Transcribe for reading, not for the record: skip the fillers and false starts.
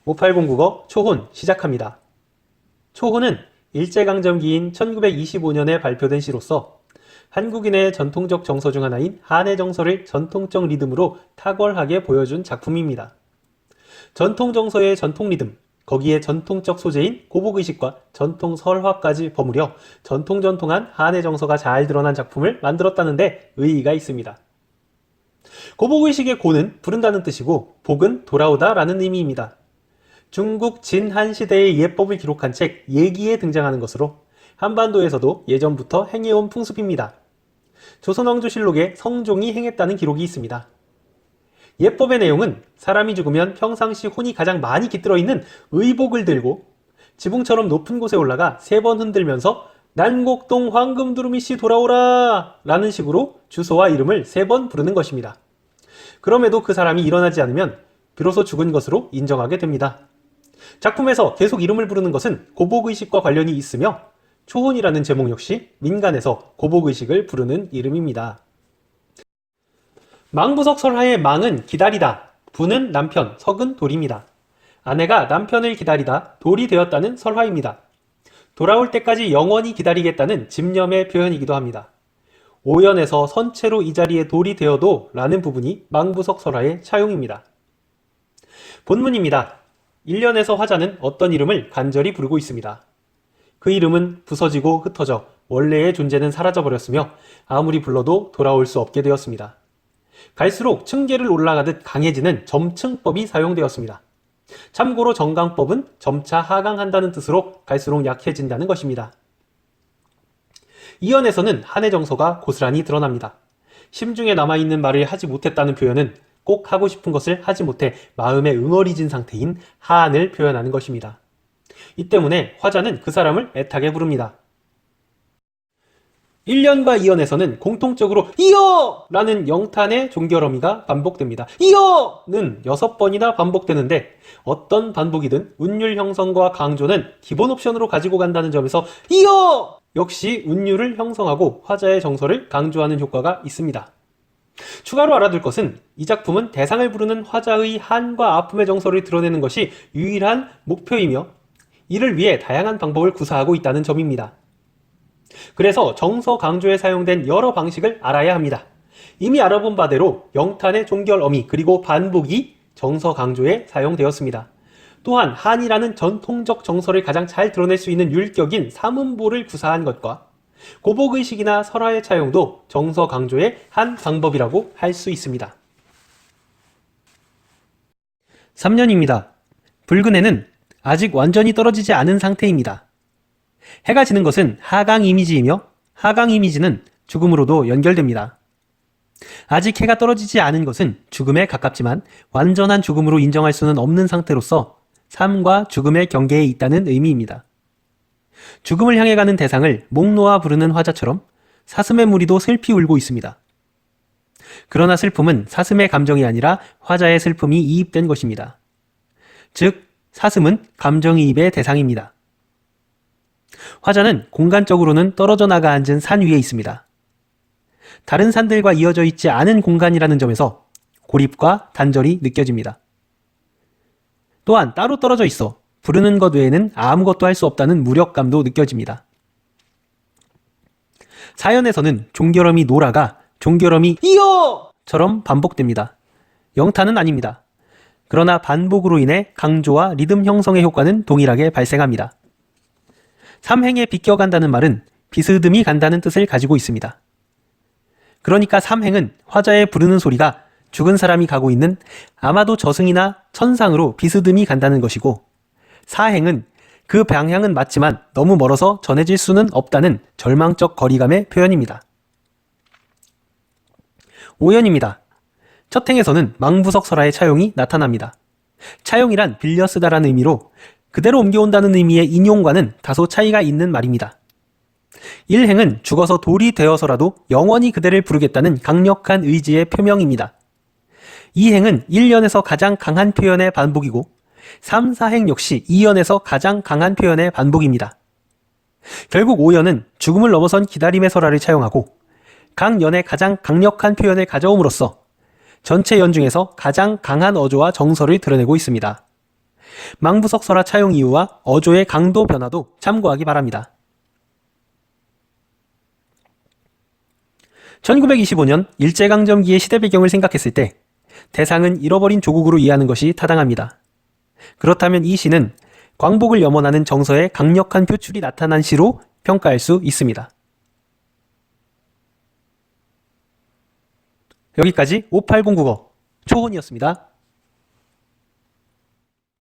5809거 초혼 시작합니다. 초혼은 일제강점기인 1925년에 발표된 시로서 한국인의 전통적 정서 중 하나인 한의 정서를 전통적 리듬으로 탁월하게 보여준 작품입니다. 전통 정서의 전통 리듬, 거기에 전통적 소재인 고복의식과 전통 설화까지 버무려 전통한 한의 정서가 잘 드러난 작품을 만들었다는데 의의가 있습니다. 고복의식의 고는 부른다는 뜻이고 복은 돌아오다 라는 의미입니다. 중국 진한 시대의 예법을 기록한 책 예기에 등장하는 것으로 한반도에서도 예전부터 행해온 풍습입니다. 조선왕조실록에 성종이 행했다는 기록이 있습니다. 예법의 내용은 사람이 죽으면 평상시 혼이 가장 많이 깃들어 있는 의복을 들고 지붕처럼 높은 곳에 올라가 3번 흔들면서 난곡동 황금두루미씨 돌아오라 라는 식으로 주소와 이름을 3번 부르는 것입니다. 그럼에도 그 사람이 일어나지 않으면 비로소 죽은 것으로 인정하게 됩니다. 작품에서 계속 이름을 부르는 것은 고복의식과 관련이 있으며 초혼이라는 제목 역시 민간에서 고복의식을 부르는 이름입니다. 망부석 설화의 망은 기다리다, 부는 남편, 석은 돌입니다. 아내가 남편을 기다리다 돌이 되었다는 설화입니다. 돌아올 때까지 영원히 기다리겠다는 집념의 표현이기도 합니다. 오연에서 선체로 이 자리에 돌이 되어도 라는 부분이 망부석 설화의 차용입니다. 본문입니다. 1년에서 화자는 어떤 이름을 간절히 부르고 있습니다. 그 이름은 부서지고 흩어져 원래의 존재는 사라져버렸으며 아무리 불러도 돌아올 수 없게 되었습니다. 갈수록 층계를 올라가듯 강해지는 점층법이 사용되었습니다. 참고로 정강법은 점차 하강한다는 뜻으로 갈수록 약해진다는 것입니다. 이연에서는 한의 정서가 고스란히 드러납니다. 심중에 남아있는 말을 하지 못했다는 표현은 꼭 하고 싶은 것을 하지 못해 마음에 응어리진 상태인 한을 표현하는 것입니다. 이 때문에 화자는 그 사람을 애타게 부릅니다. 1년과 2연에서는 공통적으로 이어! 라는 영탄의 종결어미가 반복됩니다. 이어는 6번이나 반복되는데 어떤 반복이든 운율 형성과 강조는 기본 옵션으로 가지고 간다는 점에서 이어! 역시 운율을 형성하고 화자의 정서를 강조하는 효과가 있습니다. 추가로 알아둘 것은 이 작품은 대상을 부르는 화자의 한과 아픔의 정서를 드러내는 것이 유일한 목표이며 이를 위해 다양한 방법을 구사하고 있다는 점입니다. 그래서 정서 강조에 사용된 여러 방식을 알아야 합니다. 이미 알아본 바대로 영탄의 종결 어미 그리고 반복이 정서 강조에 사용되었습니다. 또한 한이라는 전통적 정서를 가장 잘 드러낼 수 있는 율격인 삼음보를 구사한 것과 고복의식이나 설화의 차용도 정서 강조의 한 방법이라고 할 수 있습니다. 3년입니다. 붉은 해는 아직 완전히 떨어지지 않은 상태입니다. 해가 지는 것은 하강 이미지이며 하강 이미지는 죽음으로도 연결됩니다. 아직 해가 떨어지지 않은 것은 죽음에 가깝지만 완전한 죽음으로 인정할 수는 없는 상태로서 삶과 죽음의 경계에 있다는 의미입니다. 죽음을 향해 가는 대상을 목 놓아 부르는 화자처럼 사슴의 무리도 슬피 울고 있습니다. 그러나 슬픔은 사슴의 감정이 아니라 화자의 슬픔이 이입된 것입니다. 즉, 사슴은 감정이입의 대상입니다. 화자는 공간적으로는 떨어져 나가 앉은 산 위에 있습니다. 다른 산들과 이어져 있지 않은 공간이라는 점에서 고립과 단절이 느껴집니다. 또한 따로 떨어져 있어 부르는 것 외에는 아무것도 할 수 없다는 무력감도 느껴집니다. 사연에서는 종결음이 노라가 종결음이 이어처럼 반복됩니다. 영탄은 아닙니다. 그러나 반복으로 인해 강조와 리듬 형성의 효과는 동일하게 발생합니다. 삼행에 비껴간다는 말은 비스듬히 간다는 뜻을 가지고 있습니다. 그러니까 삼행은 화자의 부르는 소리가 죽은 사람이 가고 있는 아마도 저승이나 천상으로 비스듬히 간다는 것이고, 사행은 그 방향은 맞지만 너무 멀어서 전해질 수는 없다는 절망적 거리감의 표현입니다. 5연입니다. 첫 행에서는 망부석 설화의 차용이 나타납니다. 차용이란 빌려 쓰다라는 의미로 그대로 옮겨온다는 의미의 인용과는 다소 차이가 있는 말입니다. 1행은 죽어서 돌이 되어서라도 영원히 그대를 부르겠다는 강력한 의지의 표명입니다. 2행은 1연에서 가장 강한 표현의 반복이고 3, 4행 역시 2연에서 가장 강한 표현의 반복입니다. 결국 5연은 죽음을 넘어선 기다림의 설화를 차용하고 각 연의 가장 강력한 표현을 가져옴으로써 전체 연 중에서 가장 강한 어조와 정서를 드러내고 있습니다. 망부석 설화 차용 이유와 어조의 강도 변화도 참고하기 바랍니다. 1925년 일제강점기의 시대 배경을 생각했을 때 대상은 잃어버린 조국으로 이해하는 것이 타당합니다. 그렇다면 이 시는 광복을 염원하는 정서의 강력한 표출이 나타난 시로 평가할 수 있습니다. 여기까지 5809거 초혼이었습니다.